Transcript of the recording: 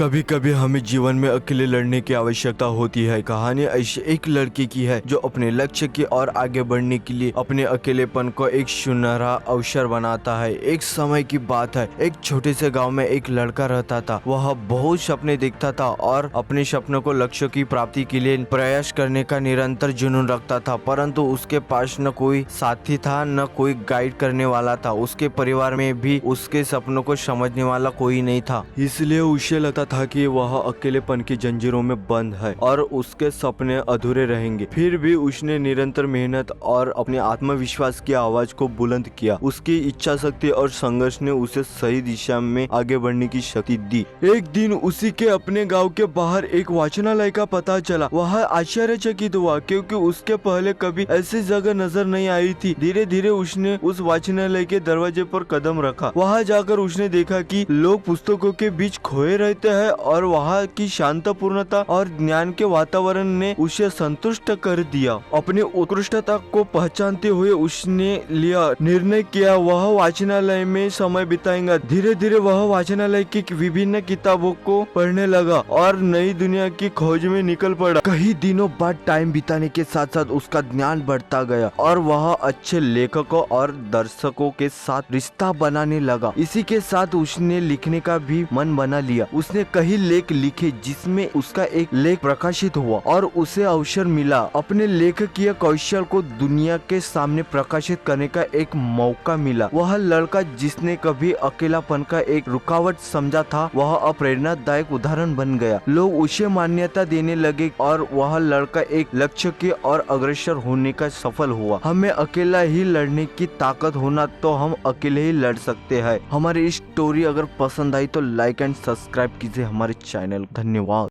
कभी कभी हमें जीवन में अकेले लड़ने की आवश्यकता होती है। कहानी ऐसी एक लड़की की है जो अपने लक्ष्य की ओर आगे बढ़ने के लिए अपने अकेलेपन को एक सुनहरा अवसर बनाता है। एक समय की बात है, एक छोटे से गांव में एक लड़का रहता था। वह बहुत सपने देखता था और अपने सपनों को लक्ष्य की प्राप्ति के लिए प्रयास करने का निरंतर जुनून रखता था, परंतु उसके पास न कोई साथी था, न कोई गाइड करने वाला था। उसके परिवार में भी उसके सपनों को समझने वाला कोई नहीं था। इसलिए उसे लगता था कि वह अकेलेपन की जंजीरों में बंद है और उसके सपने अधूरे रहेंगे। फिर भी उसने निरंतर मेहनत और अपने आत्मविश्वास की आवाज को बुलंद किया। उसकी इच्छा शक्ति और संघर्ष ने उसे सही दिशा में आगे बढ़ने की शक्ति दी। एक दिन उसी के अपने गांव के बाहर एक वाचनालय का पता चला। वह आश्चर्यचकित हुआ क्योंकि उसके पहले कभी ऐसी जगह नजर नहीं आई थी। धीरे धीरे उसने उस वाचनालय के दरवाजे पर कदम रखा। वहां जाकर उसने देखा कि लोग पुस्तकों के बीच खोए रहते हैं और वहाँ की शांतपूर्णता और ज्ञान के वातावरण ने उसे संतुष्ट कर दिया। अपनी उत्कृष्टता को पहचानते हुए उसने लिया निर्णय किया वह वाचनालय में समय बिताएगा। धीरे धीरे वह वाचनालय की विभिन्न किताबों को पढ़ने लगा और नई दुनिया की खोज में निकल पड़ा। कई दिनों बाद टाइम बिताने के साथ साथ उसका ज्ञान बढ़ता गया और वह अच्छे लेखकों और दर्शकों के साथ रिश्ता बनाने लगा। इसी के साथ उसने लिखने का भी मन बना लिया। उसने कई लेख लिखे जिसमें उसका एक लेख प्रकाशित हुआ और उसे अवसर मिला अपने लेखकीय कौशल को दुनिया के सामने प्रकाशित करने का एक मौका मिला। वह लड़का जिसने कभी अकेलापन का एक रुकावट समझा था, वह अब प्रेरणादायक उदाहरण बन गया। लोग उसे मान्यता देने लगे और वह लड़का एक लक्ष्य की ओर अग्रसर होने का सफल हुआ। हमें अकेला ही लड़ने की ताकत होना तो हम अकेले ही लड़ सकते हैं। हमारी इस स्टोरी अगर पसंद आई तो लाइक एंड सब्सक्राइब कीजिए हमारे चैनल। धन्यवाद।